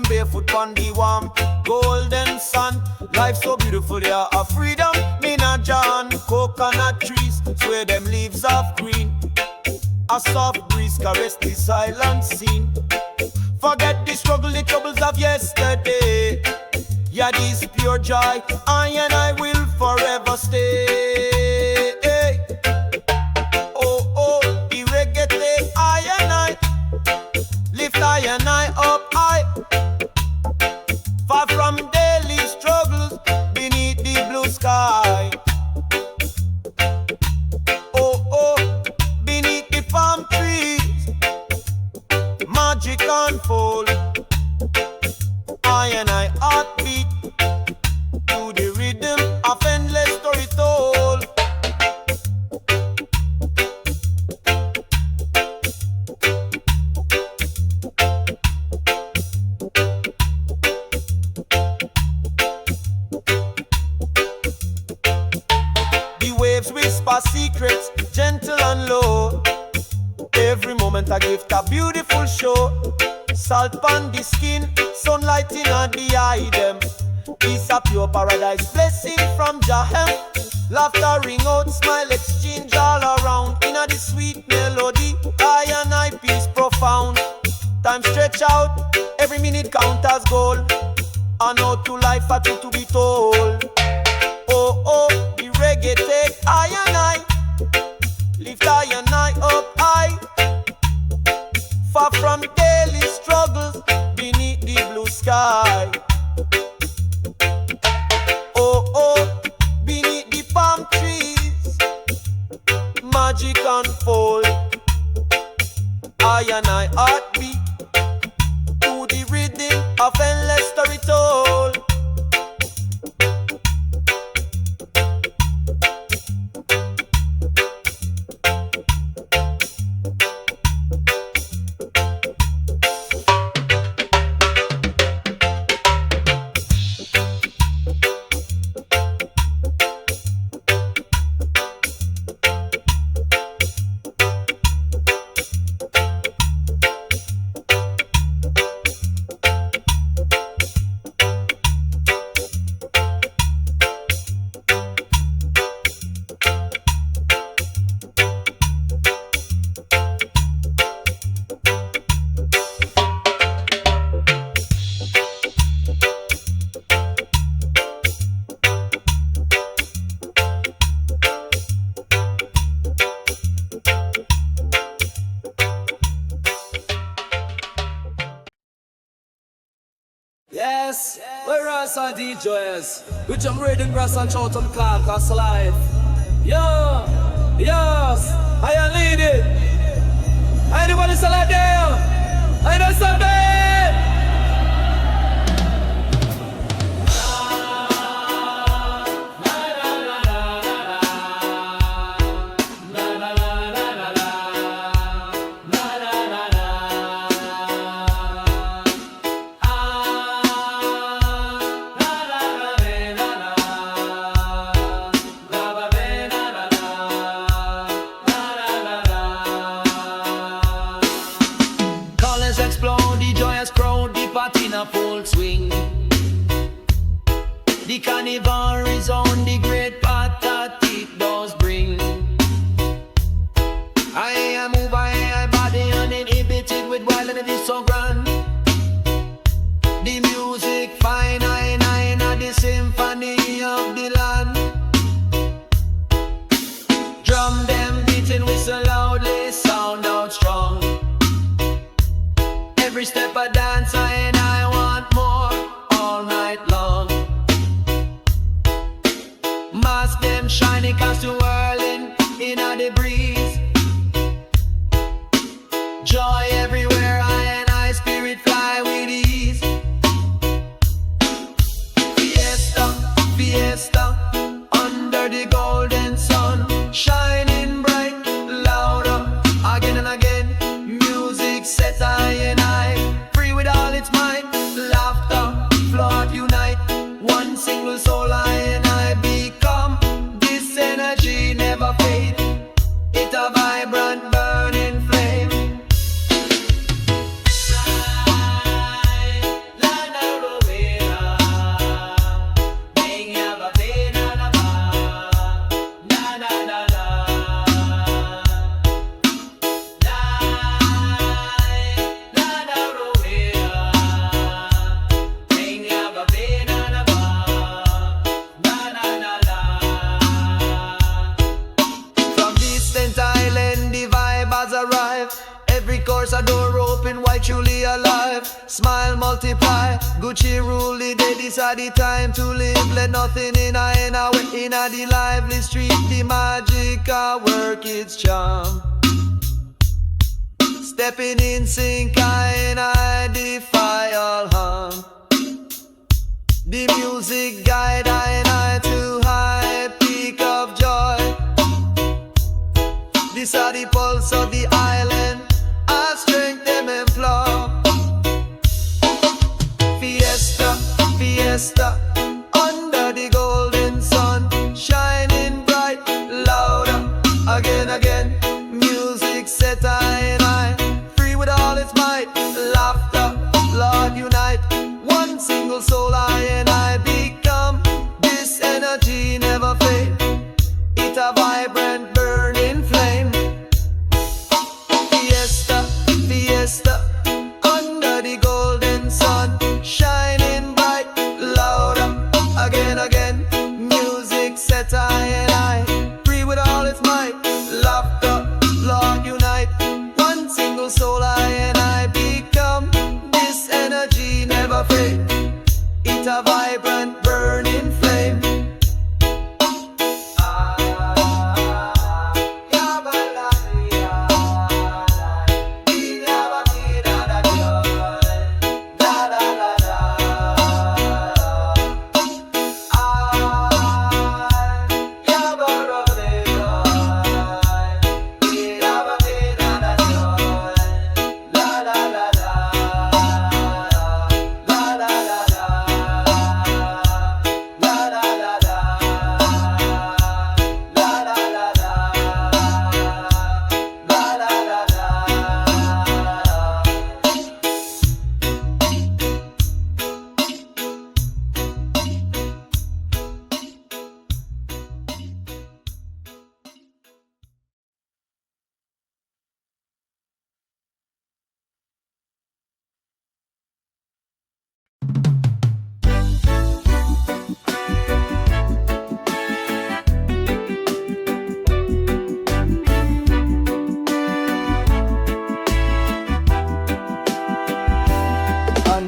barefoot on the warm golden sun. Life so beautiful, yeah, a freedom. Me na John, coconut trees, swear them leaves of green. A soft breeze caress the silent scene. Forget the struggle, the troubles of yesterday. Yeah, this pure joy, I and I will forever stay. Oh, oh, the reggae take I and I. Lift I and I up high. Far from daily struggles beneath the blue sky. Oh, oh, beneath the palm trees, magic unfold. I and I heartbeat to the rhythm of endless story told. The waves whisper secrets, gentle and low. Every moment I give a beautiful show. Salt on the skin, sunlight in the eye them. Peace a pure paradise, blessing from Jahem. Laughter ring out, smile exchange all around. In the sweet melody, I and I peace profound. Time stretch out, every minute count as gold. And out to life a truth to be told. Oh, oh, the reggae take I and I. Lift I and I up high. Far from daily struggles beneath the blue sky. Oh, oh, beneath the palm trees, magic unfold. I and I heartbeat to the rhythm of endless story told. Yes, we're Rasta DJs. We jump reading grass and shout on clock, that's life. Yo, yes, I lead it. Anybody still out there? I know something. Full swing. The carnival is on the great path that it does bring. I move my body uninhibited with wild and it is so grand. The music fine, I the symphony of the land. Drum them beating whistle loudly, sound out strong. Every step I dance, I want more all night long. Mask them shiny costume whirling in the breeze. Joy everywhere, I spirit fly with ease. Fiesta, fiesta, under the golden sun, shining bright, louder, again and again. Music set I free with all its might. Laughter, flood unite. One single soul I become. This energy never fade. It a vibrant burning flame. La, la, every course a door open, why truly alive. Smile multiply, Gucci rule the day, this are the time to live. Let nothing in a way, in a the lively street. The magic a work its charm. Stepping in sync, I defy all harm. The music guide I to high peak of joy. This are the pulse of the island, our strength them employ. Fiesta, fiesta, under the golden sun, shining bright, louder, again, again. Music set I, free with all its might. Laughter, Lord unite, one single soul I become. This energy never fade, it a vibrant burning flame. Fiesta, fiesta, under the golden sun, shining bright, louder, again, again. Music set I, free with all its might. Laughter, Lord unite, one single soul I become. This energy never fade, it a vibrant burning flame.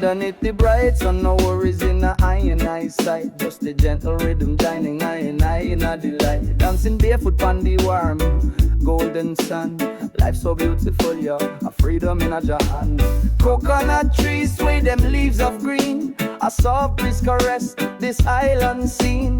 Underneath the bright sun, no worries in the eye and eyesight. Just the gentle rhythm joining I and I in a delight. Dancing barefoot on the warm golden sun. Life so beautiful, yo, a freedom in a hand. Coconut trees sway them leaves of green. A soft breeze caress this island scene.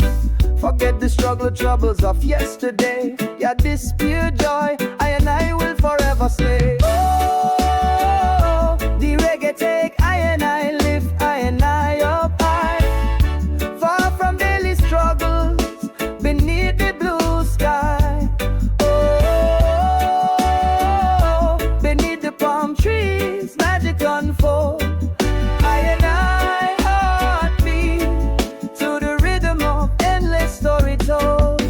Forget the struggle troubles of yesterday. Yeah, this pure joy I and I will forever slay. Oh, the reggae take I and I lift I and I up high. Far from daily struggles beneath the blue sky. Oh, beneath the palm trees magic unfold. I and I heartbeat to the rhythm of endless story told.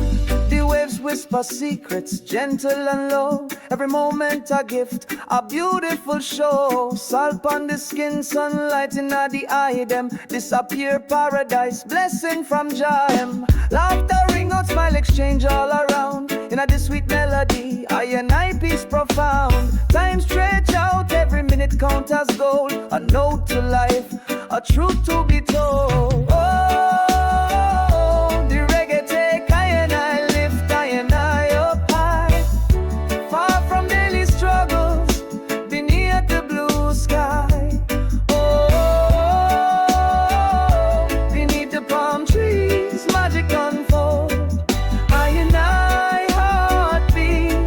The waves whisper secrets gentle and low. Every moment a gift, a beautiful show. Salt on the skin, sunlight in the eye them. Disappear paradise, blessing from Jahem. Laughter ring out, smile exchange all around. In this sweet melody, I and I peace profound. Time stretch out, every minute count as gold. A note to life, a truth to be told. Oh, the reggae take I and I lift I and I up high. Far from daily struggles beneath the blue sky. Oh, beneath the palm trees magic unfold. I and I heartbeat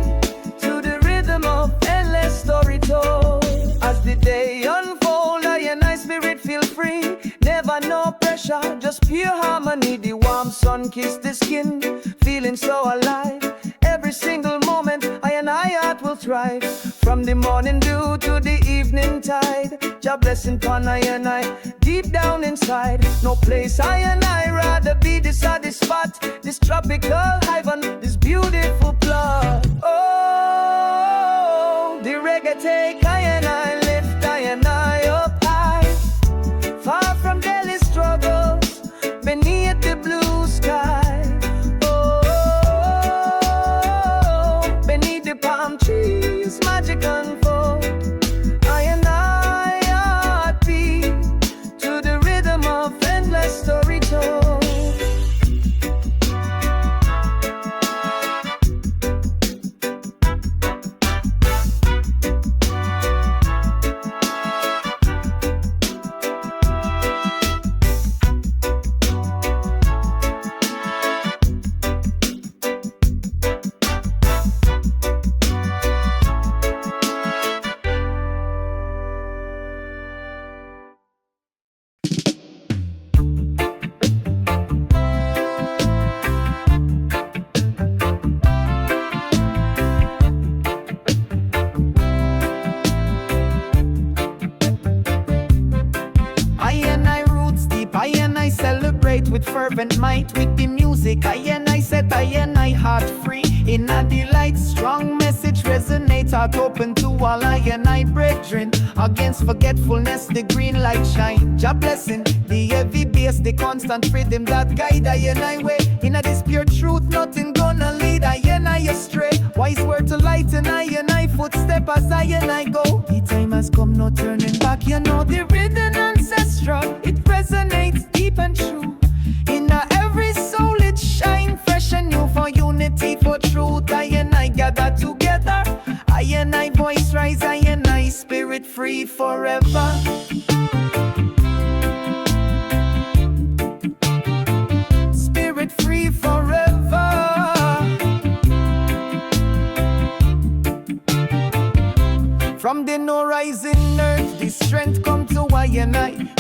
to the rhythm of endless story told. As the day unfold, I and I spirit feel free. Never no pressure, just pure harmony. The warm sun kiss the skin, feeling so alive. Every single moment, I and I heart will thrive. From the morning dew to the evening tide, Jah blessing upon I and I, deep down inside. No place I and I rather be. This are the spot, this tropical haven, this beautiful plot. Oh, the reggae take I and I lift I and I up high. Far from daily struggles beneath the blue sky. Oh, beneath the palm trees magic unfold. celebrate with fervent might. With the music, I set I heart free. In a delight, strong message resonate. Heart open to all I brethren. Against forgetfulness, the green light shine. Jah blessing, the heavy bass, the constant rhythm that guide I way. In a this pure truth, nothing gonna lead I astray. Wise word to lighten I footstep as I go. The time has come, no turning back. You know the rhythm ancestral, it resonates deep and true. In every soul it shine fresh and new. For unity, for truth, I gather together. I voice rise, I spirit free forever. Spirit free forever. From the no rising earth, the strength come to I.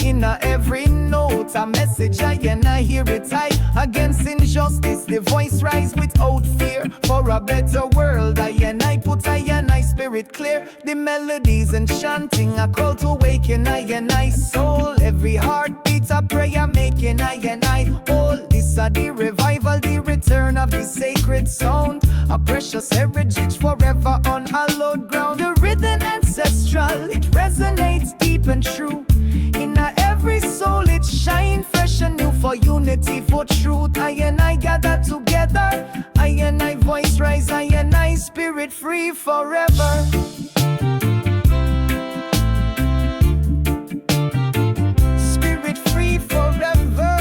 In every note, a message I hear it high. Against injustice, the voice rise without fear. For a better world, I put I spirit clear. The melodies and chanting, a call to awaken I soul. Every heartbeat, a prayer making I whole. This are the revival, the return of the sacred sound. A precious heritage forever on hallowed ground. The rhythm ancestral, it resonates deep and true. In every soul it shine fresh and new. For unity, for truth, I gather together. I voice rise, I spirit free forever. Spirit free forever.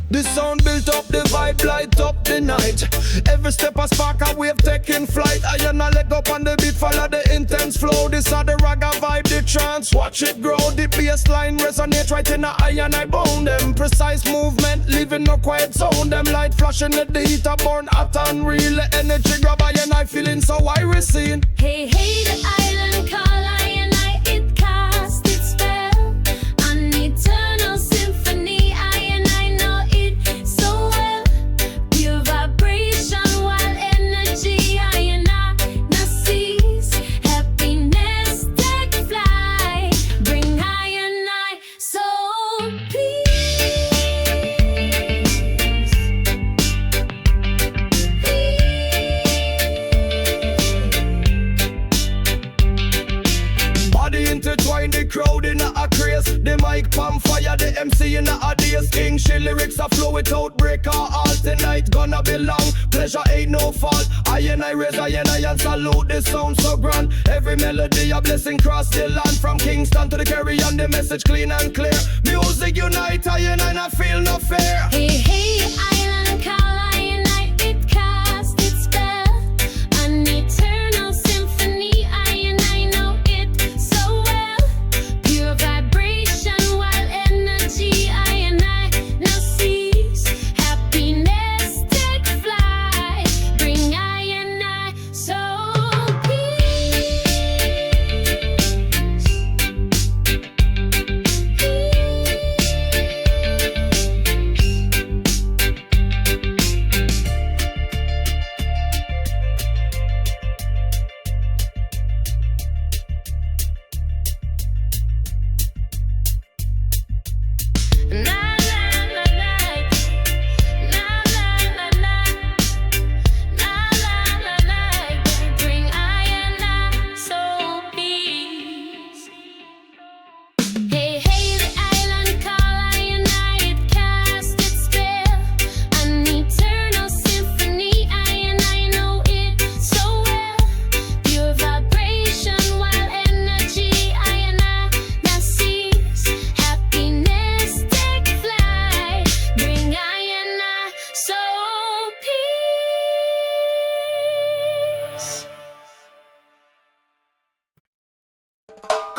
The sound built up the vibe, light up the night. Every step a spark, a wave taking flight. I and I leg up on the beat, follow the intense flow. This are the ragga vibe, the trance, watch it grow. The bass line resonate right in the eye and I bone them. Precise movement, leaving no quiet sound. Them light flashing at the heat, a burn hot and real. The energy grab I and I feeling so irisy. Hey, hey, the island call I and I, it cast its spell. An eternal symphony, I and I know it so well. Pure vibration, wild energy, I and I no cease. Happiness take flight, bring I and I soul Body intertwine, the crowd in a craze. The mic palm fire, the MC in a days. King she lyrics a flow without break or halt. Tonight gonna be long, pleasure ain't no fault. I and I raise I and salute the sound so grand. Every melody a blessing cross the land. From Kingston to the Caribbean, the message clean and clear. Music unite, I and I feel no fear. Hey, hey, island call I and I, it cast its spell. An eternal symphony, I and I know it so well. Pure vibration, wild energy, I and I no cease. Happiness take flight, bring I and I soul peace.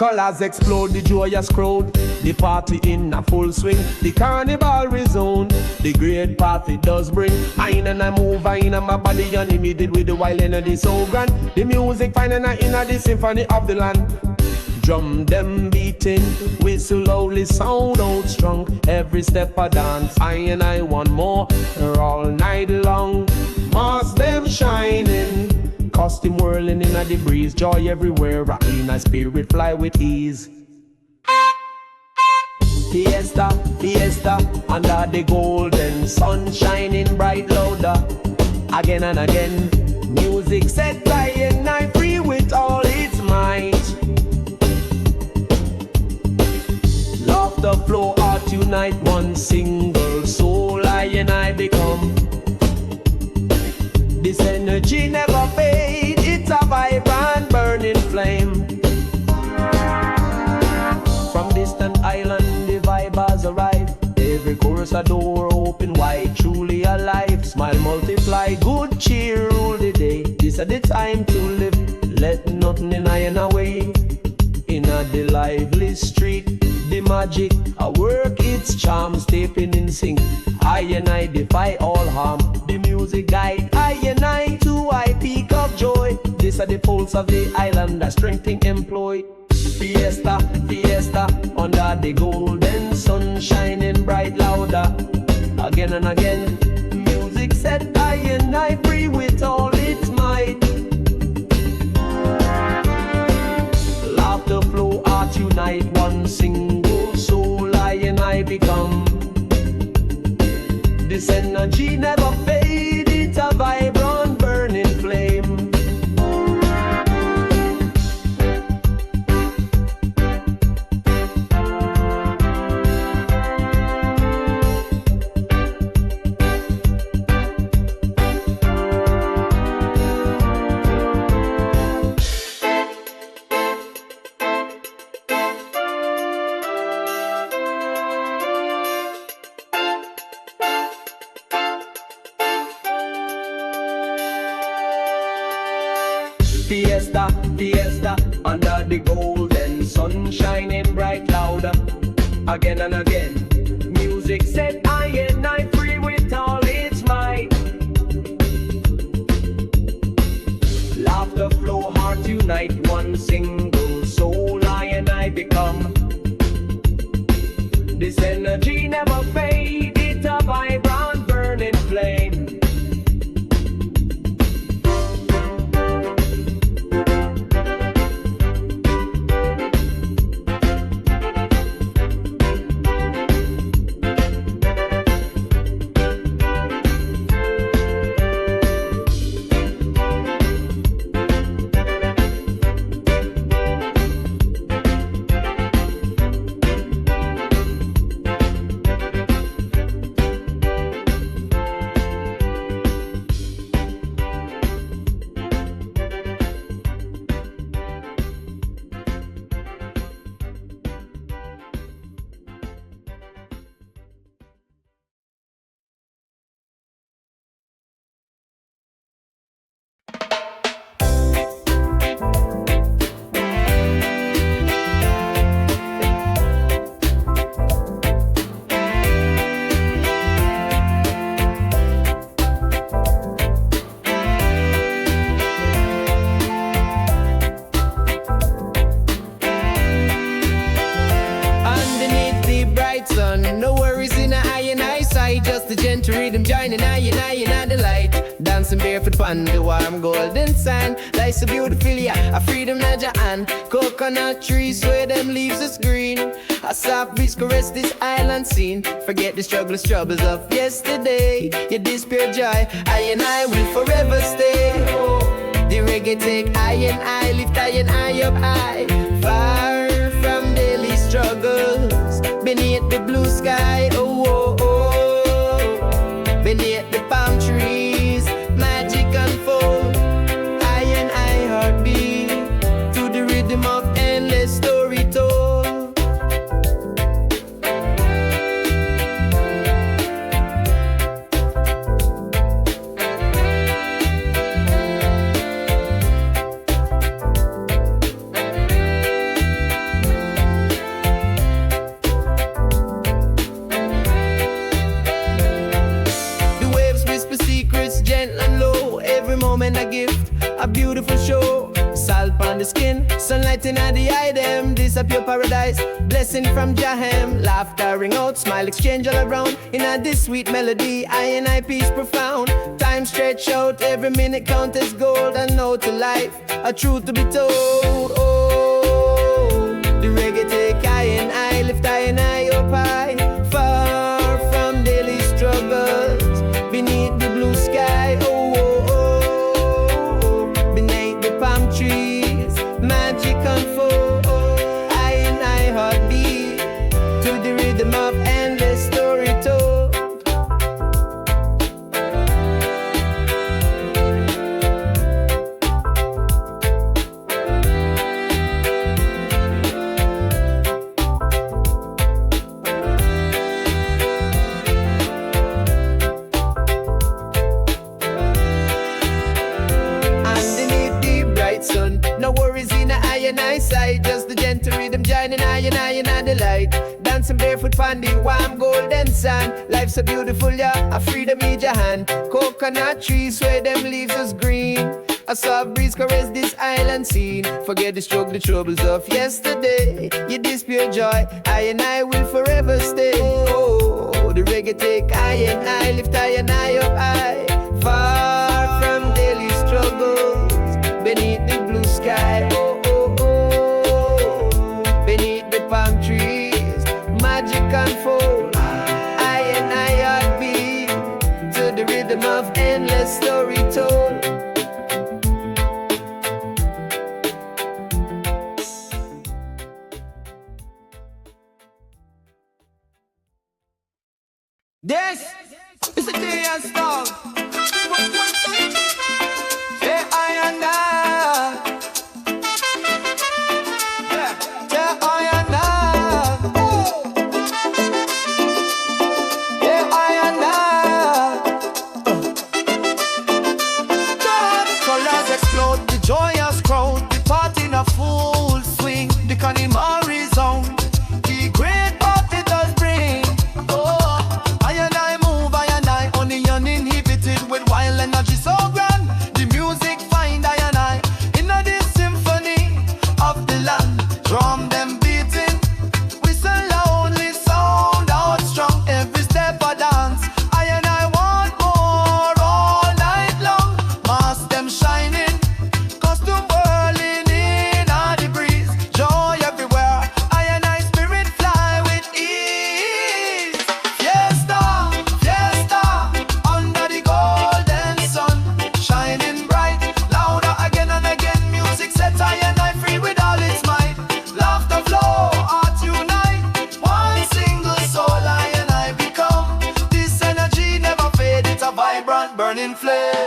colors explode, the joyous crowd. The party in a full swing, the carnival resound. The great party does bring. I and I move, I in my body unlimited with the wild energy so grand. The music finding I in the symphony of the land. Drum them beating, whistle loudly sound out strong. Every step I dance, I and I want more all night long. Mask them shining, costume whirling in the breeze. Joy everywhere, rocking a spirit fly with ease. Fiesta, fiesta, under the golden sun shining bright louder. Again and again, music set by and I free with all its might. Laughter flow out unite one single soul I and I become. This energy never fade, it's a vibrant burning flame. From distant island the vibe has arrived. Every chorus a door open wide, truly alive. Smile multiply, good cheer rule the day. This is the time to live, let nothing in our way. In a the lively street, the magic I work its charm, stepping in sync. I and I defy all harm. The music guide I and I to I peak of joy. This are the pulse of the island, that strengthening employ. Fiesta, fiesta, under the golden sun shining bright louder. Again and again, music set I and I free with all its might. Laughter flow art unite one single soul I and I become. This energy never fade, it's a vibrant burning flame. Fiesta, fiesta, under the golden sun shining bright louder. Again and again, music set I and I free with all its might. Laughter flow, heart unite, one single soul I and I become. This energy never fade, it's a vibrant burning flame. Barefoot on the warm golden sand, life's so beautiful, yeah. A freedom na jaan. Coconut trees where them leaves is green. A soft breeze caress this island scene. Forget the struggles, troubles of yesterday. You despair joy, I and I will forever stay. The reggae take I and I, lift I and I up high. Far from daily struggles, beneath the blue sky. Oh, oh, oh. Beneath the palm trees, magic unfold. I and I heartbeat to the rhythm of endless story told. beautiful show. Salt on the skin, sunlight in the eye them. This a pure paradise, blessing from Jahem. Laughter ring out, smile exchange all around. In a this sweet melody, I and I peace profound. Time stretch out, every minute count as gold. And now to life, a truth to be told. Oh, the reggae take I and I, lift I and I up high. Far from daily struggles, beneath the blue sky. Oh, oh, oh, beneath the palm trees, magic unfold. I and I heartbeat to the rhythm of endless story told. No worries in the eye and eyesight, just the gentle rhythm joining I and the light. Dancing barefoot on the warm golden sand. Life's so beautiful, yeah, a freedom in your hand. Coconut trees where them leaves is green. A soft breeze caress this island scene. Forget the struggle, the troubles of yesterday. You this pure joy, I and I will forever stay. Oh, the reggae take I and I, lift I and I up high. Far from daily struggles, beneath the blue sky, oh, oh, oh, beneath the palm trees, magic unfold. I and I heartbeat to the rhythm of endless story told. This is the day I start. Yeah, I and I. Yeah, I and I. Yeah, I and I. The colors explode, the joyous crowd, the party in a full swing, the carnival zone. The great party does bring. Oh, I and I move, I and I, only uninhibited with wild energy so grand. The music find I and I in a this symphony of the land. Drum them beating, whistle loudly, sound out strong. Every step I dance, I and I want more all night long. Mask them shining, costume whirling in a the breeze. Joy everywhere, I and I spirit fly with ease. Fiesta, fiesta, under the golden sun, shining bright, louder again and again. Music set I and I free with all its might. Laughter flow, heart unite, one single soul I and I become. This energy never fade, it's a vibrant burning flame.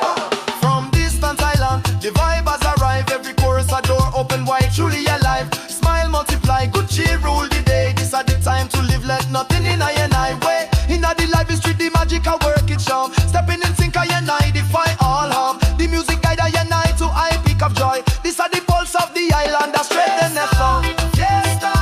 From distant island, the vibe has arrived. Every chorus a door open wide, truly alive. Smile multiply, good cheer rule the day. This are the time to live, let nothing in I and I way. In the life is street, the magic I work it charm. Stepping in sync I and I defy all harm. The music guide I and I to high peak of joy. This are the pulse of the island, that strength the song. Fiesta,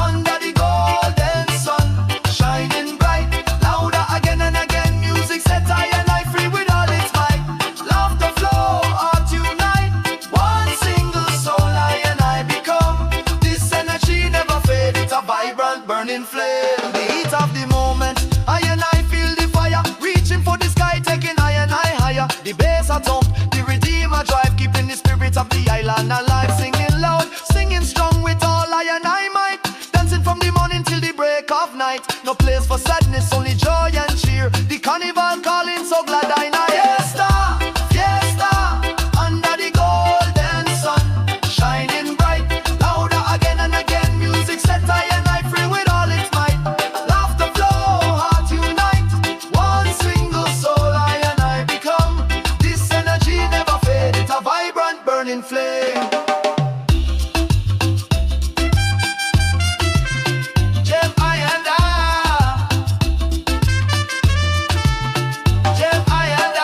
under the golden sun, shining bright, louder again and again. Music set I and I free with all its might. Laughter flow, heart unite, one single soul I and I become. This energy never fade, it's a vibrant burning flame. The heat of the moment, I and I feel the fire, reaching for the sky, taking I and I higher. The bass a thump, the redeemer drive, keeping the spirit of the island alive. Singing loud, singing strong with all I and I might. Dancing from the morning till the break of night. No place for sadness, only joy and cheer. The carnival calling, so glad I know. Fiesta, fiesta, under the golden sun, shining bright, louder again and again. Music set I and I free with all its might. Laughter flow, heart unite, one single soul I and I become. This energy never fade, it's a vibrant burning flame. Jem I and I, Jem I and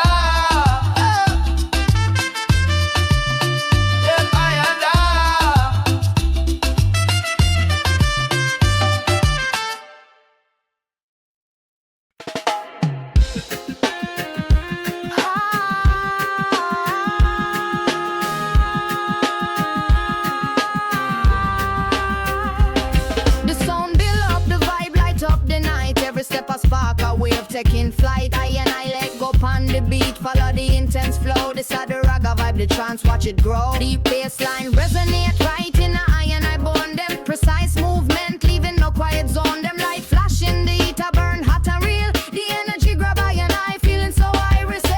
step a spark, a wave taking flight. I and I let go on the beat, follow the intense flow. This are the ragga vibe, the trance, watch it grow. Deep bass line resonate right in the eye and I bone them. Precise movement, leaving no quiet zone. Them light flash in the heat, a burn hot and real. The energy grab I and I, feeling so irising.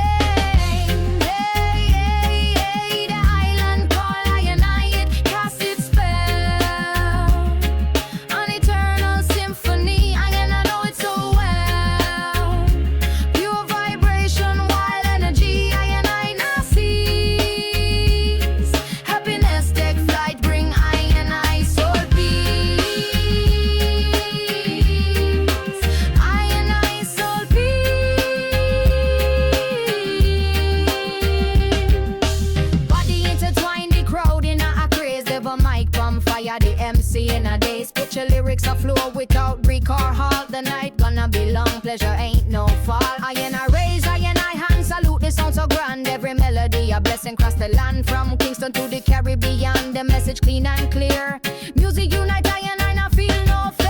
Hey, hey, hey, the island call I and I, it cast its spell. An eternal symphony, I and I know it so well. Pure vibration, wild energy, I and I now sees. Happiness take flight, bring I and I soul peace. I and I soul peace. Body intertwined, the crowd in a craze. Devil mic from fire, the MC in a daze. Picture lyrics a flow without break or halt. The night gonna be long, pleasure ain't no fall. I and I raise, I and I hand salute. The sound so grand, every melody a blessing cross the land. From Kingston to the Caribbean, the message clean and clear. Music unite, I and I now feel no fear.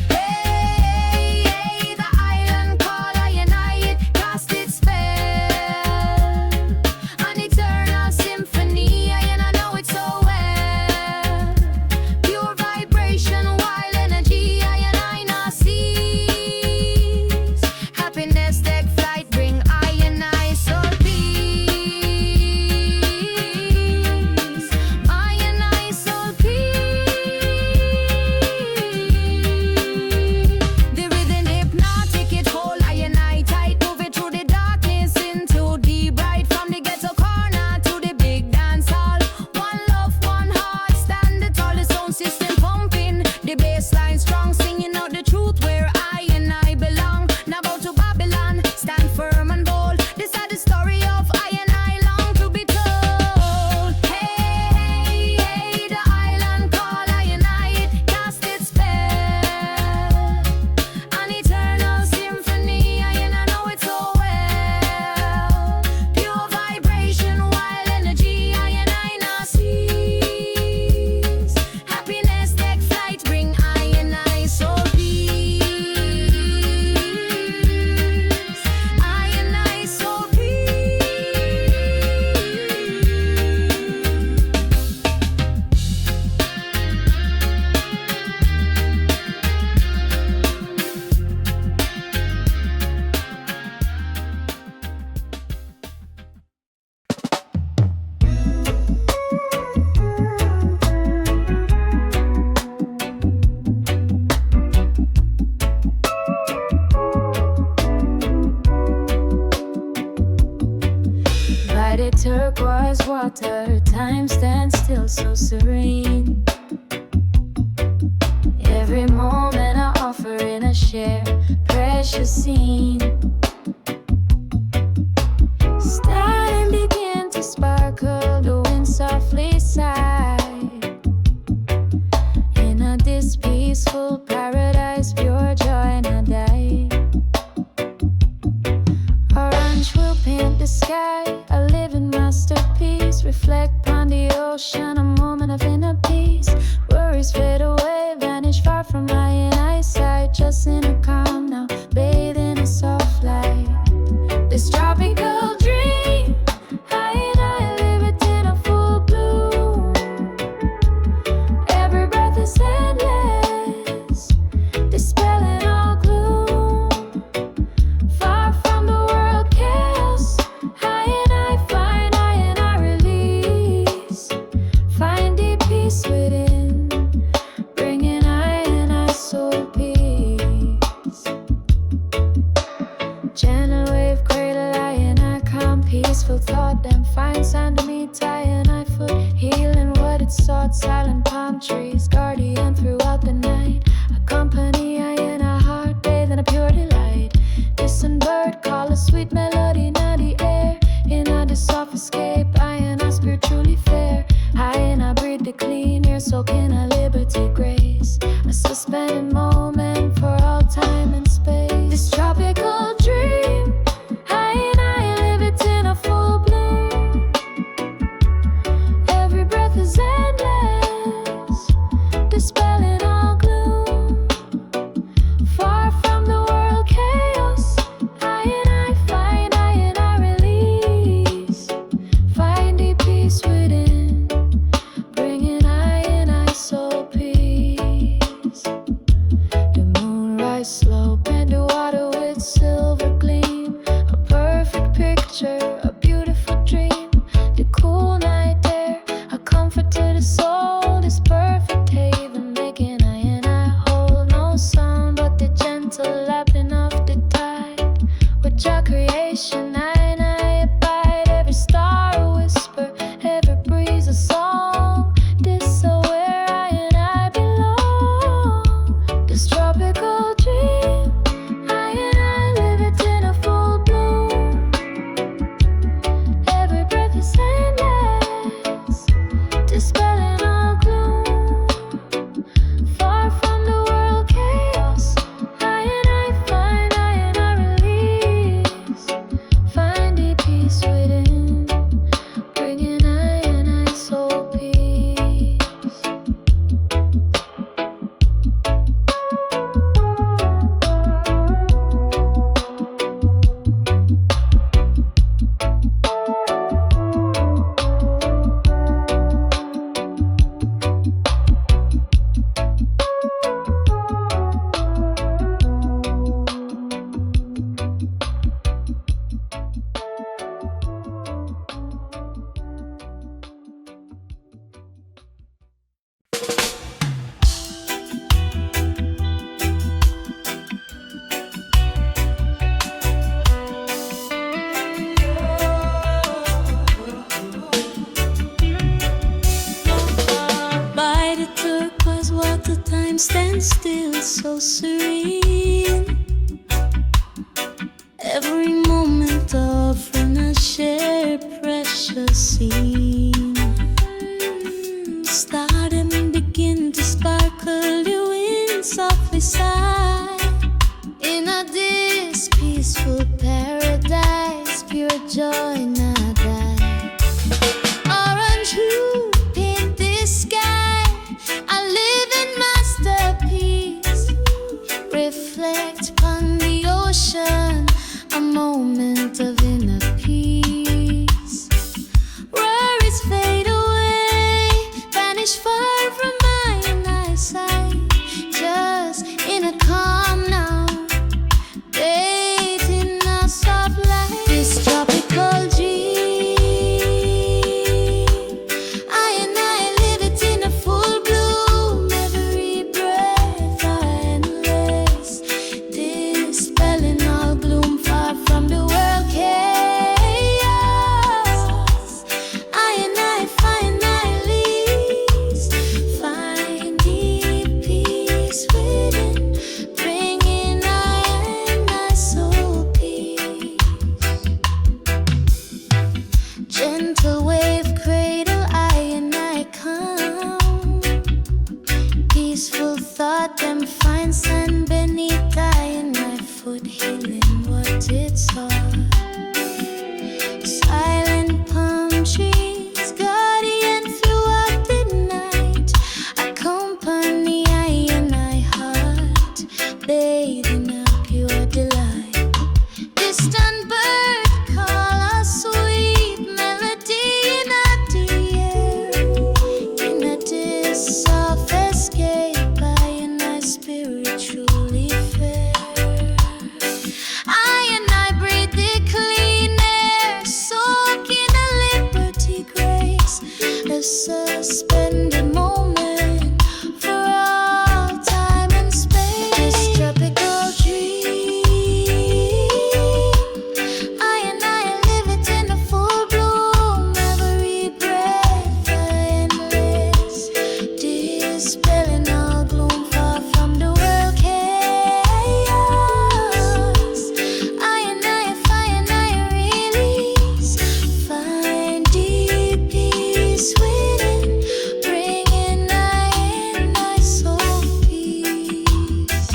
Hey, hey, the island call, I and I, it cast its spell. An eternal symphony, I and I know it so well. Pure vibration, wild energy, I and I now sees. Happiness take flight, bring I and I soul peace. I and I soul peace. The rhythm hypnotic, it hold I and I tight. Move it through the darkness into the bright. From the ghetto corner to the big dance hall. One love, one heart, stand it all. The sound system pumping, the bass line strong, singing out the truth where I and I belong. Now go to Babylon, stand firm and bold. This is the story of I and I long to be told. Hey, hey, hey, the island call I and I, it cast its spell. An eternal symphony, I and I know it so well. Pure vibration, wild energy, I and I now sees. Happiness take flight, bring I and I soul peace. I and I soul peace. By the turquoise water, time stands still so serene. Every moment I offer in a share, precious scene. Start and begin to sparkle, the wind softly sigh. In a this peaceful paradise, pure joy not die. Orange will paint the sky, a living masterpiece. Reflect upon the ocean, a moment of inner peace. Worries fade away, vanish far from my eyesight. Just in a calm now, bathe in a soft light. This tropical dream, I and I live it in a full bloom. Every breath is endless, dispelling all gloom. Far from the world chaos, I and I find, I and I release. Find deep peace within, bringing I and I soul peace. Gentle wave cradle, I and I calm, peaceful thought, then find sand to meet I and I foot. Healing what it sought, silent palm trees, guardian throughout the night. Accompany I and I heart, bathe in a pure delight. Distant bird call, a sweet melody in the air. In the soft escape, I and I spiritually fair. I and I breathe the clean air, soaking a liberty grace. A suspended moment for all time and space. This tropical dream, I and I live it in a full bloom. Every breath is endless, dispelling all gloom. Far from the still so serene. Every moment offering a shared precious scene. Start and begin to sparkle, you in softly sigh. In a this peaceful paradise, pure joy not die. Orange hue paint this sky, a living masterpiece. Reflect upon the ocean, a moment of inner peace. Worries fade away, vanish far from my eyesight. Just in a calm now, bathed in a soft light. This tropical dream, I live it in a full bloom. Every breath endless, dispelling all gloom, far from the world chaos. I find release, find deep peace within, bringing my soul peace. Gentle wave cradle, I come. Peaceful thought, them find sand beneath my foot, healing what it saw. Silent palm trees, guardian throughout the night, accompany I heart, bathed in a pure delight. Distant bird call a sweet melody in the air. In a this soft escape, I spirit truly fair. I breathe the clean air, soaking a liberty grace, a suspended moment for all time and space. This tropical dream, I live it in a full bloom. Every breath endless, dispelling all gloom, far from the world chaos. I release, find deep peace within, bringing my soul peace.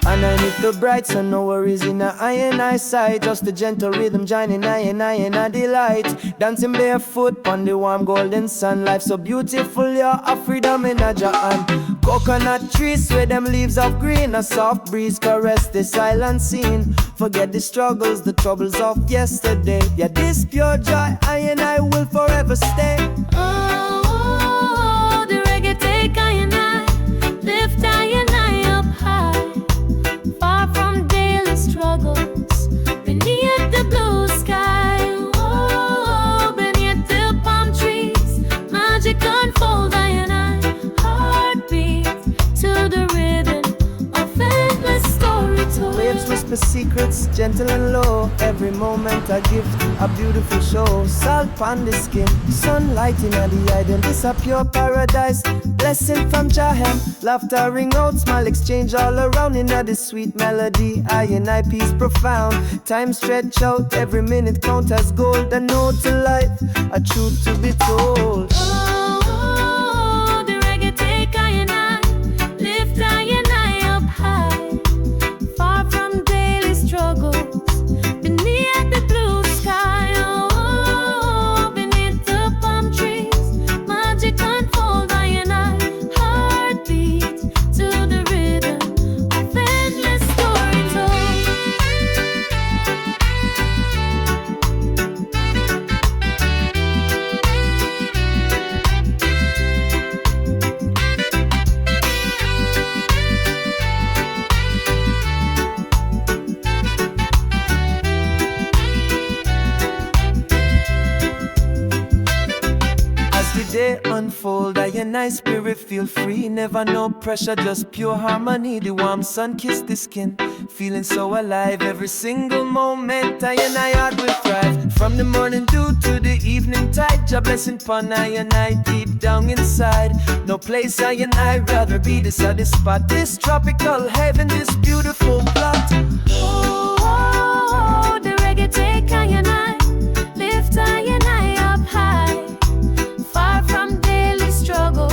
Underneath the bright sun, no worries in a I sight. Just a gentle rhythm joining I a delight. Dancing barefoot on the warm golden sun. Life so beautiful, yeah, a freedom in a hand. Coconut trees with them leaves of green. A soft breeze caress the silent scene. Forget the struggles, the troubles of yesterday. Yeah, this pure joy I will forever stay. Oh, the reggae take I lift I up high, far from daily struggles, beneath the blue sky. Oh, beneath the palm trees, magic unfold I heartbeat to the rhythm of endless story told. Waves whisper secrets, gentle and low. Every moment a gift, a beautiful show. Salt on the skin, sunlight in the eye. Then this a pure paradise, blessing from Jahem. Laughter ring out, smile exchange all around. In this sweet melody, I peace profound. Time stretch out, every minute count as gold. A note to life, a truth to be told. Oh, the reggae take I lift I up high, far from daily struggles, beneath the blue sky. Oh, beneath the palm trees, magic unfold I heartbeat to the rhythm of endless story told. unfold. I and I spirit feel free, never no pressure, just pure harmony. The warm sun kiss the skin, feeling so alive. Every single moment, I and I heart will thrive. From the morning dew to the evening tide, Jah blessing pon I and I deep down inside. No place I and I rather be. This at this spot, this tropical heaven, this beautiful plot. Oh, the reggae take I and I, lift I and I up high, far from daily struggles,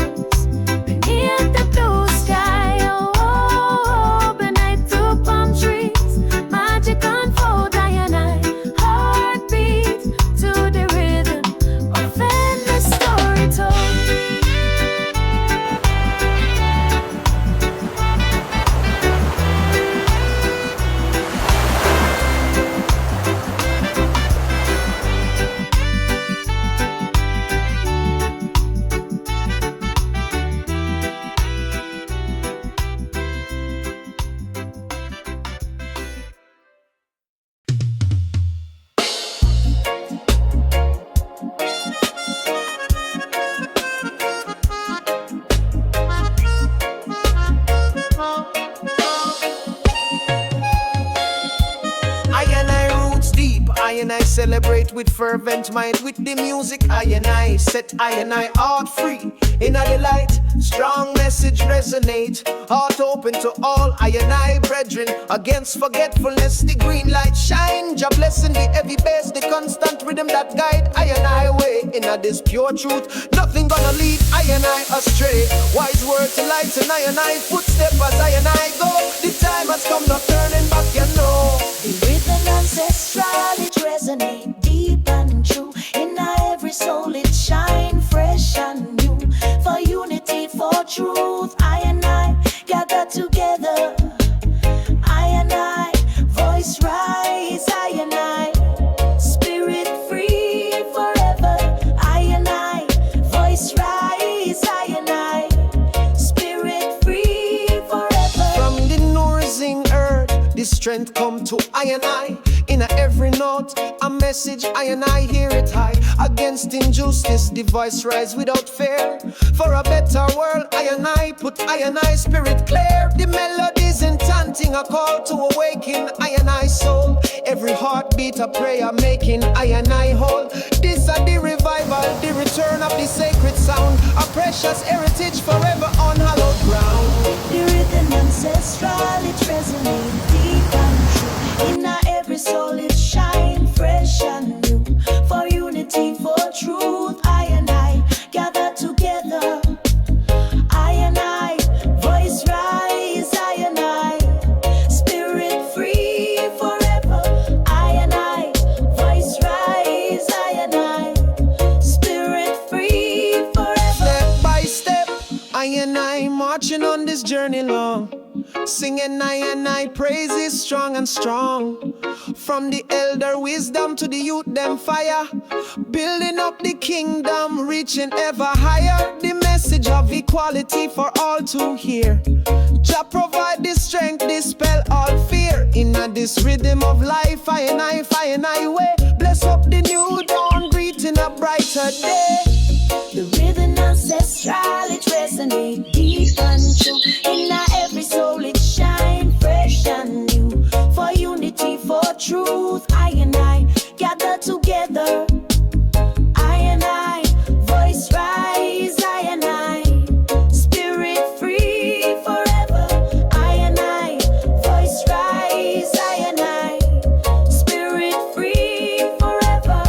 beneath the blue sky. Oh, beneath the palm trees, magic unfold. I and I, heartbeat to the rhythm of endless story told. I and I celebrate with fervent mind. With the music I and I set I and I heart free. In a delight, strong message resonate. Heart open to all I and I brethren. Against forgetfulness the green light shine. Jah blessing the heavy bass, the constant rhythm that guide I and I way. In a this pure truth, nothing gonna lead I and I astray. Wise word to lighten I and I footstep as I and I go. The time has come, not turning back, you know. The rhythm ancestral, it resonate deep and true. In every soul it shine fresh and new. For unity, for truth, I and I gather together. I and I, voice rise, I and I, spirit free forever. I and I, voice rise, I and I, spirit free forever. From the nourishing earth, the strength come to I and I. In every note, a message I and I hear it high. Against injustice, the voice rise without fear. For a better world, I and I put I and I spirit clear. The melodies enchanting, a call to awaken I and I soul. Every heartbeat a prayer making I and I whole. This are the revival, the return of the sacred sound. A precious heritage forever on hallowed ground. The rhythm ancestral, it resonate deep and true. In every soul it shine fresh and new. For unity, for truth, I and I gather together. I and I, voice rise, I and I, spirit free forever. I and I, voice rise, I and I, spirit free forever. Step by step, I and I marching on this journey long. Singing I and I praises strong and strong. From the elder wisdom to the youth them fire. Building up the kingdom, reaching ever higher. The message of equality for all to hear. Jah provide the strength, dispel all fear. In this rhythm of life, I and I way. Bless up the new dawn, greeting a brighter day. The rhythm ancestral, it resonate deep and true. In every soul it shine fresh and new. For unity, for truth, I and I gather together. I and I, voice rise, I and I, spirit free forever. I and I, voice rise, I and I, spirit free forever.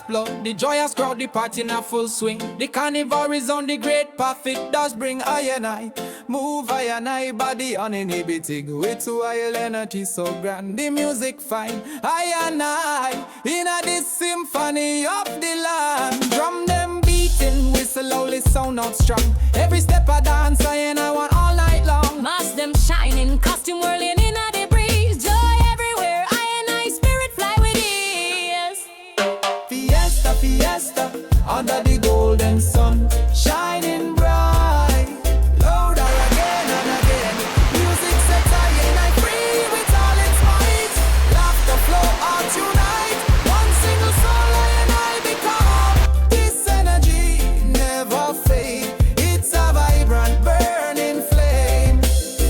explode. The joyous crowd, the party in a full swing. The carnival is on the great path, it does bring I and I. Move I and I, body uninhibited. Way too high energy, so grand. The music fine, I and I. In a this symphony of the land. Drum them beating, whistle loudly sound out strong. Every step I dance, I and I want all night long. Mask them shining, costume whirling in a the breeze. Joy everywhere, I and I spirit fly with ease. Fiesta, fiesta, under the golden sun, shining bright. Louder again and again. Music set high and I free with all its might. Laughter flow all tonight. One single soul I and I become. This energy never fade. It's a vibrant burning flame.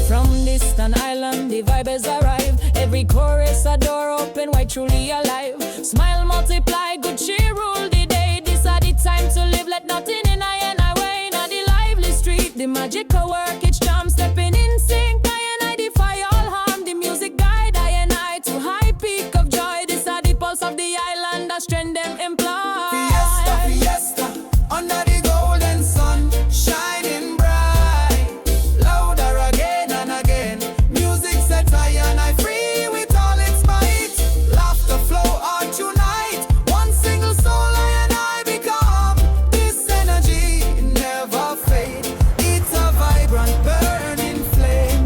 From distant island, the vibes arrive. Every chorus, a door open, wide truly alive. Smile multiply, good cheer rule the day. This are the time to live, let nothing in I and I way. Now the lively street, the magical work, each charm stepping in sync. I and I defy all harm. The music guide I and I to high peak of joy. This are the pulse of the island, that strength them imply. Fiesta, fiesta, under the golden sun, shining bright. Louder again and again. Music set high and I free with all its might. Laughter flow all tonight. One single soul I and I become. This energy never fade. It's a vibrant burning flame.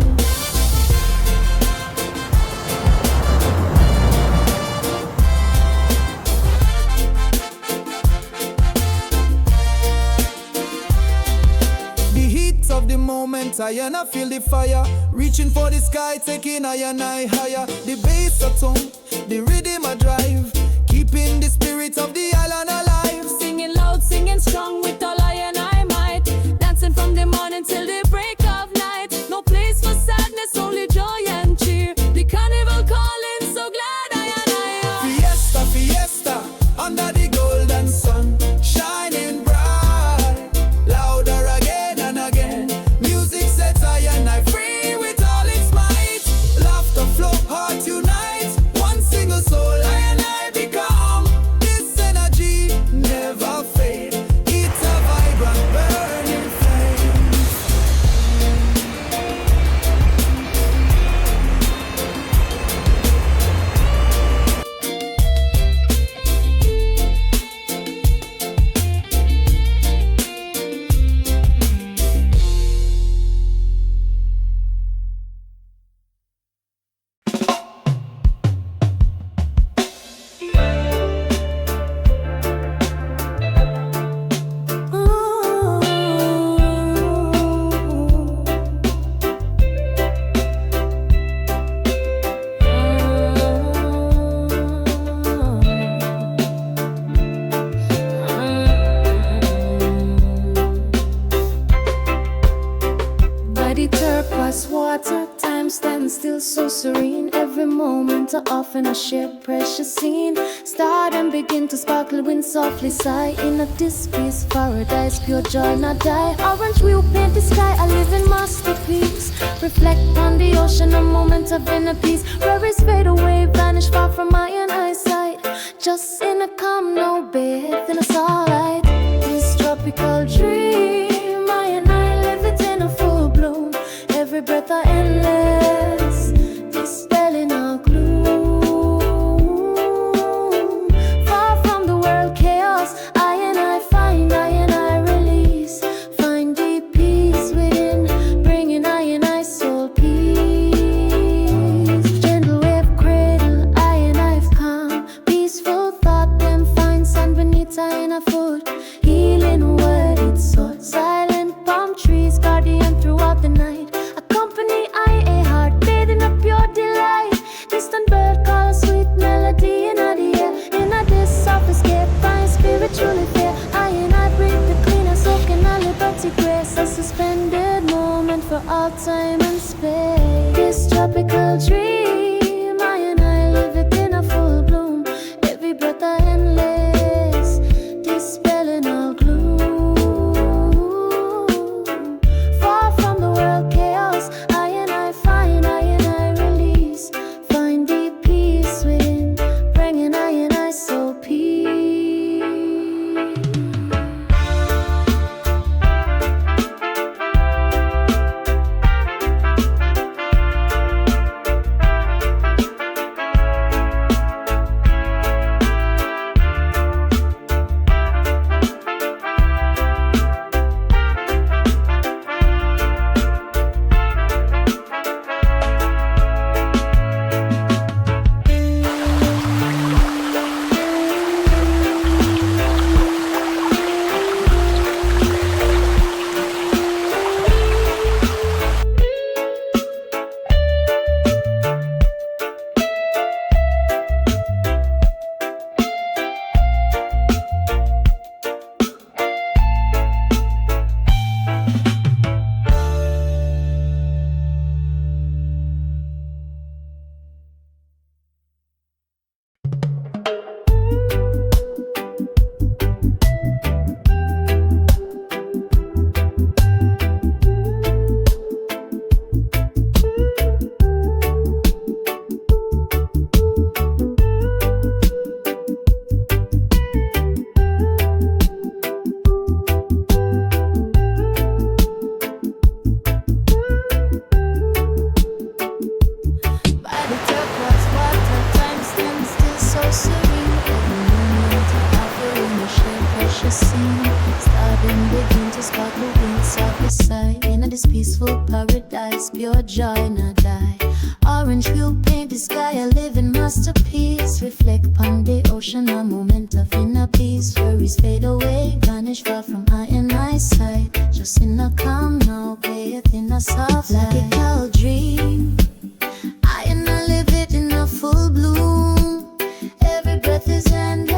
The heat of the moment, I and I feel the fire. Reaching for the sky, taking I and I higher. The bass a tone, the rhythm a drive. Keeping the spirit of the island alive. Singing loud, singing strong with all I and I might. Dancing from the morning till the break of night. No place for sadness, only joy and cheer. The carnival calling, so glad I and I are. Fiesta, fiesta, under the golden sun, shining bright. Louder again and again. Music set high and I free with all its might. Laughter flow hard tonight. One single soul I and I become. This energy never fade. It's a vibrant burning flame. By the turquoise water, time stands still so serene. Every moment I often a share precious scene. Start and begin to sparkle, wind softly sigh. In a this peace paradise, pure joy not die. Orange wheel paint the sky, a living masterpiece. Reflect on the ocean, a moment of inner peace. Worries fade away, vanish far from my own eyesight. Just in a calm, no bed, then it's alright. This tropical dream, I and I live it in a full bloom. Every breath I endless, dispelling all gloom. Far from the world chaos, I and I find, I and I release. Find deep peace within, bringing I and I soul peace. Gentle wave cradle, I and I've come. Peaceful thought, them find sand beneath I and I foot. Healing word, it's so silent palm trees, guardian throughout the night. Accompany I a heart bathing up pure delight. Distant bird call, sweet melody in the air. In a this soft escape, find spiritually fair. I and I breathe the cleaner, soaking a liberty grace. A suspended moment for all time and space. This tropical dream, I and I live it in a full bloom. Every breath I endless, dispelling all gloom. Far from the world chaos, I and I find, I and I release. Find deep peace within, bringing I and I soul peace. peace, pure joy, not die. Orange hue paint the sky, a living masterpiece. Reflect upon the ocean, a moment of inner peace. Worries fade away, vanish far from eye and eyesight. Just in a calm now, bathed in a soft light. Like a cow dream, I and I live it in a full bloom. Every breath is endless,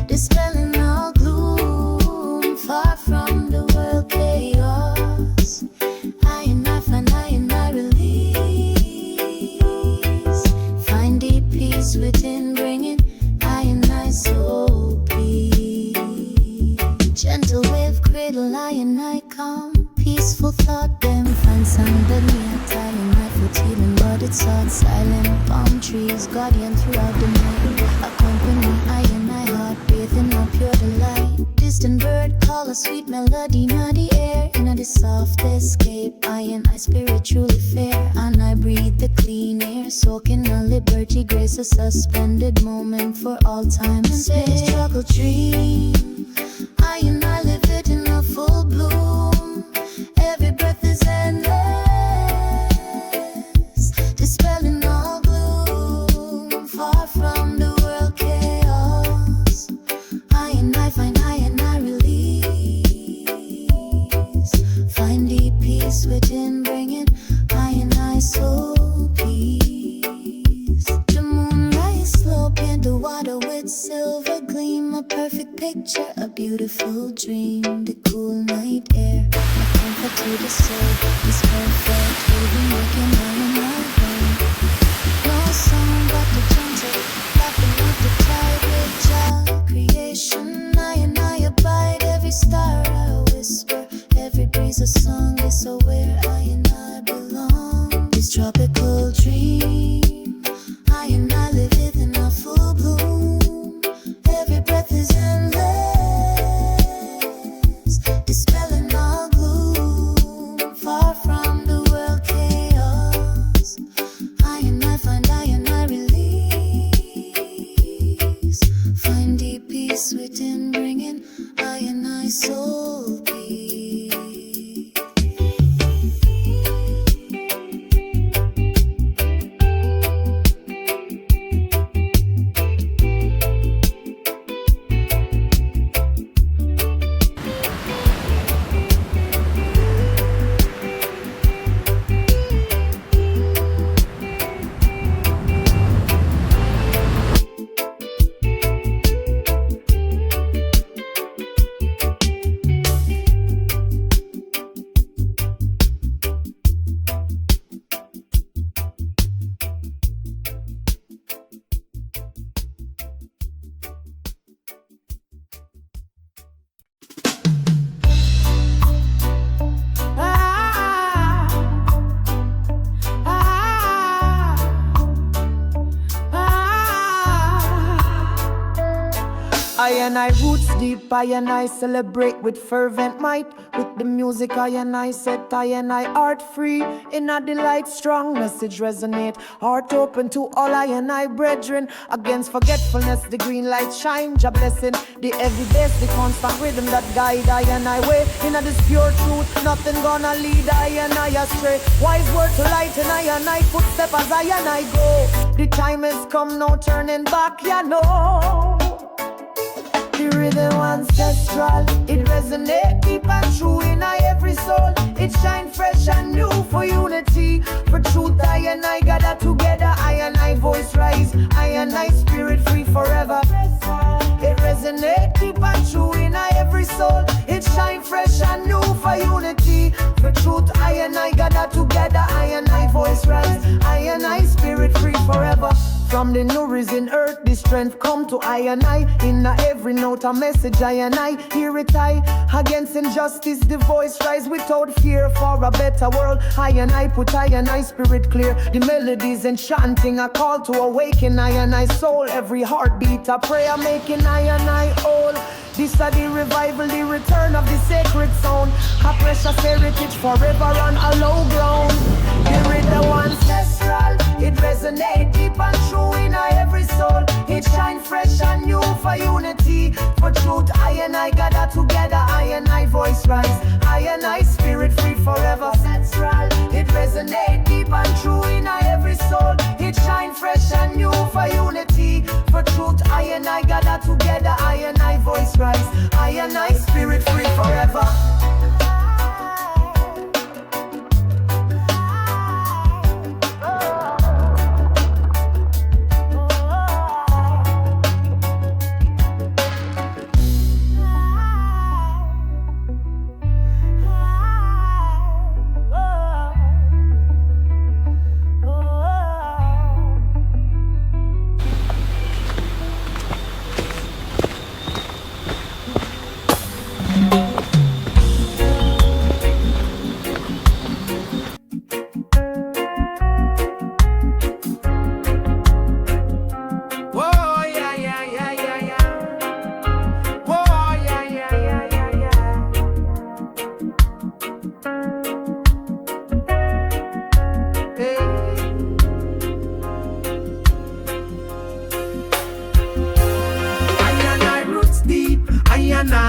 dispelling all gloom. Far from the world chaos, I and I find I and I release. Find deep peace within, bringing I and I soul peace. Gentle wave cradle, I and I calm. Peaceful thought, them find sand beneath. I and I foot healing, but it's hard. Silent palm trees, guardian throughout the night. Accompany I and I heart, bathing up pure delight. Distant bird call, a sweet melody in the air. In the soft escape, I and I spiritually fair. And I breathe the clean air, soaking a liberty grace. A suspended moment for all time and space. Struggle dream, I and I live it in a full bloom. Every breath is endless, dispelling all gloom. Far from the world chaos, I and I find I and I release. Find deep peace within, bringing I and I soul peace. The moonrise slow, paint the water with silver gleam. A perfect picture, a beautiful dream. The cool night air, comfort to the soul is perfect. We'll be making I and I home. No song but the gentle laughing of the tide with Jah creation. I and I abide, every star a whisper, every breeze a song. Is so where I and I belong. This tropical dream, I and I live it in a full bloom. Every breath is endless, dispelling all gloom. Far from the world chaos, I and I find I and I release. Find deep peace within, bringing I and I soul peace. I and I roots deep, I and I celebrate with fervent might. With the music I and I set, I and I art free. In a delight, strong message resonate. Heart open to all I and I brethren. Against forgetfulness, the green light shine. Jah blessing, the heavy bass, the constant rhythm that guide I and I way. In this pure truth, nothing gonna lead I and I astray. Wise word to light and I footstep as I and I go. The time has come, no turning back, ya know. The rhythm ancestral, it resonates deep and true in every soul. It shine fresh and new for unity. For truth, I and I gather together. I and I voice rise, I and I spirit free forever. It resonates deep and true in every soul. It shine fresh and new for unity. For truth, I and I gather together. I and I voice rise, I and I spirit free forever. From the new risen earth, the strength come to I and I. In every note a message I and I hear it I. Against injustice the voice rise without fear. For a better world I and I put I and I spirit clear. The melodies enchanting a call to awaken I and I soul. Every heartbeat a prayer making I and I whole. This are the revival, the return of the sacred sound. A precious heritage forever on a low ground. The rhythm ancestral, it resonates deep and true in every soul. It shine fresh and new for for unity, for truth. I and I gather together, I and I voice rise, I and I spirit free forever. That's right. It resonate deep and true in every soul. It shine fresh and new for unity, for truth. I and I gather together, I and I voice rise, I and I spirit free forever.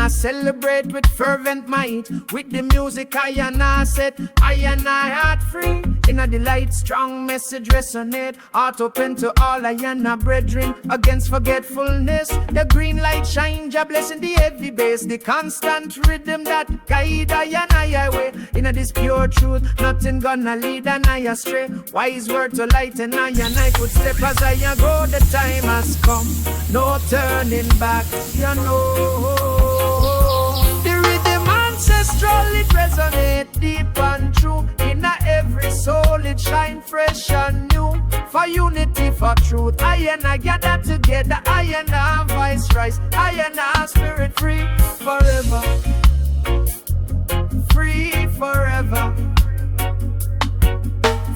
Celebrate with fervent might, with the music I and I set, I and I heart free. In a delight, strong message resonate, heart open to all I and our brethren, against forgetfulness. The green light shine, Jah blessing the heavy bass, the constant rhythm that guide I and I way. In a this pure truth, nothing gonna lead and I astray. Wise word to lighten I and I footstep as I go. The time has come, no turning back, you know. Ancestral, it resonate deep and true. In every soul, it shine fresh and new. For unity, for truth, I and I gather together. I and I voice rise, I and I spirit free forever. Free forever.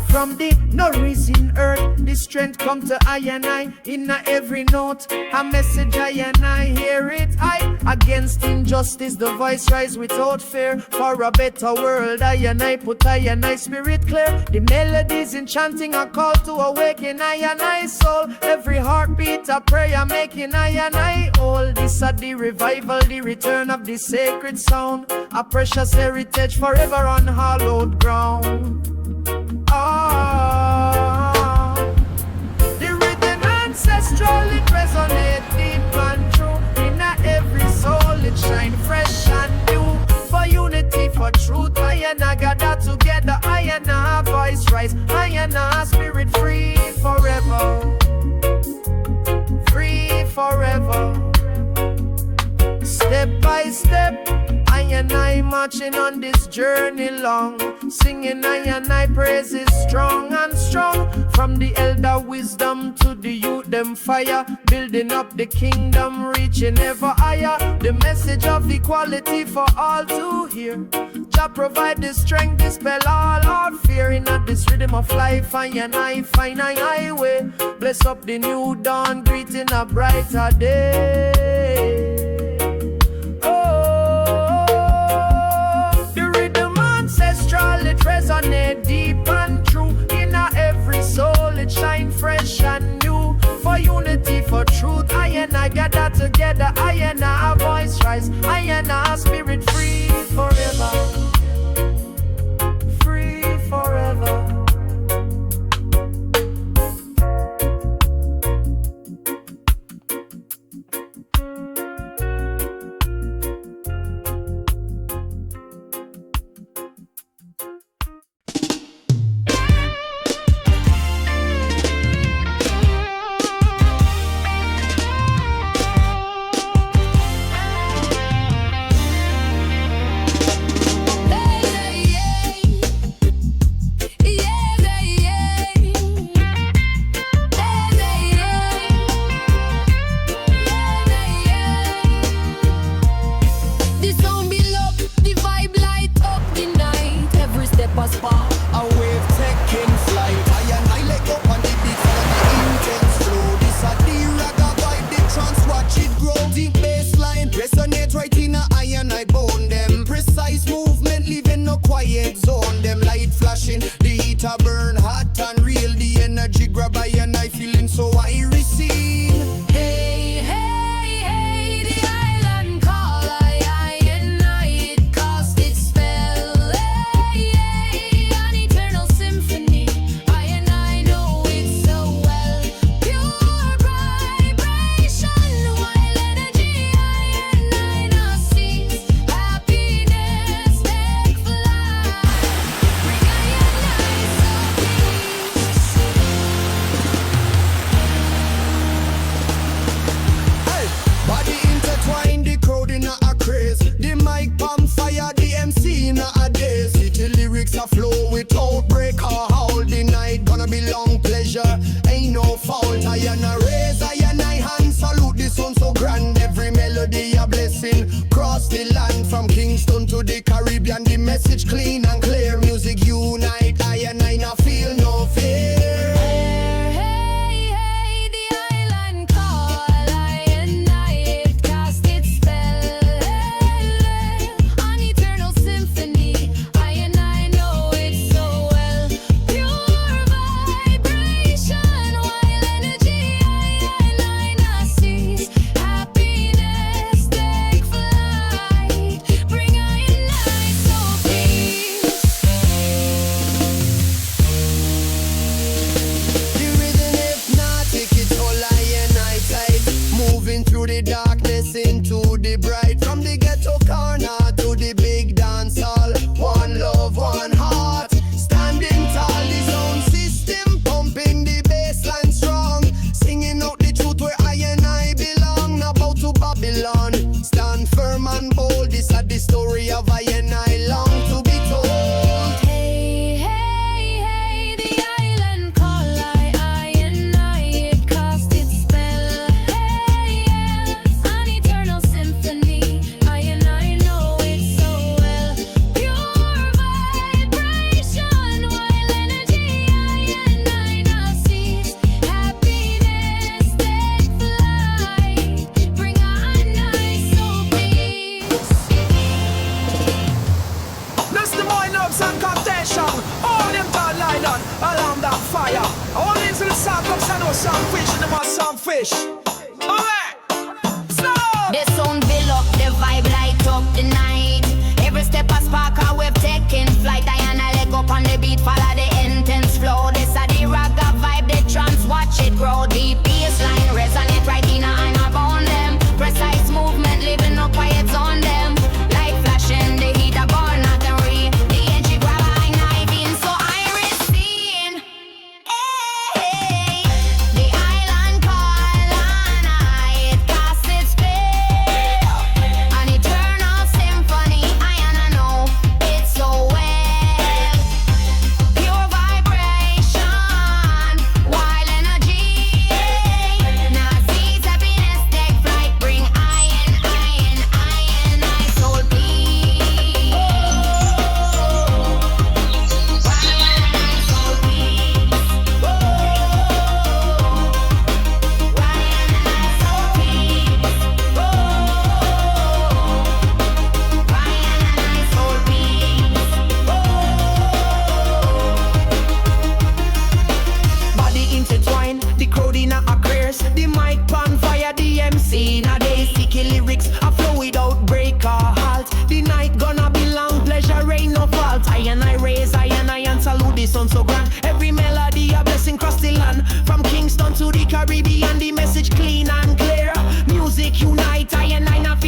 From the nourishing earth, the strength come to I and I. In every note, a message I and I hear it. I against injustice, the voice rise without fear. For a better world, I and I put I and I spirit clear. The melodies enchanting a call to awaken I and I soul. Every heartbeat a prayer making I and I all. This are the revival, the return of the sacred sound. A precious heritage forever on hallowed ground. The rhythm ancestral, it resonate deep and true. In every soul, it shine fresh and new. For unity, for truth, I and I gather together. I and I voice rise, I and I spirit free forever. Free forever. Step by step, I and I marching on this journey long, singing I and I praises strong and strong. From the elder wisdom to the youth them fire, building up the kingdom, reaching ever higher. The message of equality for all to hear. Jah provide the strength, dispel all our fear. In this rhythm of life, I and I find I highway. Bless up the new dawn, greeting a brighter day. It resonate deep and true. In every soul, it shine fresh and new. For unity, for truth, I and I gather together. I and I voice rise, I and I spirit free forever. Free forever. a flow without break or hold. The night gonna be long pleasure, ain't no fault. I and I raise, I and I hand salute. This one so grand, every melody a blessing. Cross the land from Kingston to the Caribbean. The message clean and clear, music unite. I and I not feel no fear. Through the darkness into the bright, from the ghetto corner to the big dance hall. One love, one heart, standing tall. The sound system pumping the bassline strong, singing out the truth where I and I belong. Now bow to Babylon, stand firm and bold. This is the story of I and I long to be told. Some fish, them are some fish. Alright, stop. The sound build up, the vibe light up the night. Every step a spark, a wave taking flight. I and I leg up on the beat, follow the intense flow. This a the ragga vibe, the trance, watch it grow. The bassline resonate right in and around them. Precise movement, living no quiet zone them. Light flashing, the heat a burn out and re. The energy grab I knife in, so I receive. The island call and I it cast its spell. An eternal symphony, I and I know it so well. Pure vibration, wild energy. Now seeds happiness take flight, bring I soul peace. Soul Body intertwined, the crowd in a clears. The mic pan fire, the MC now they sticky lyrics. I flow without break or halt. The night gonna be long, pleasure ain't no fault. I and I raise, I and salute the sun so grand. Every melody a blessing cross the land. From Kingston to the Caribbean, the message clean and clear. Music unite, I and I not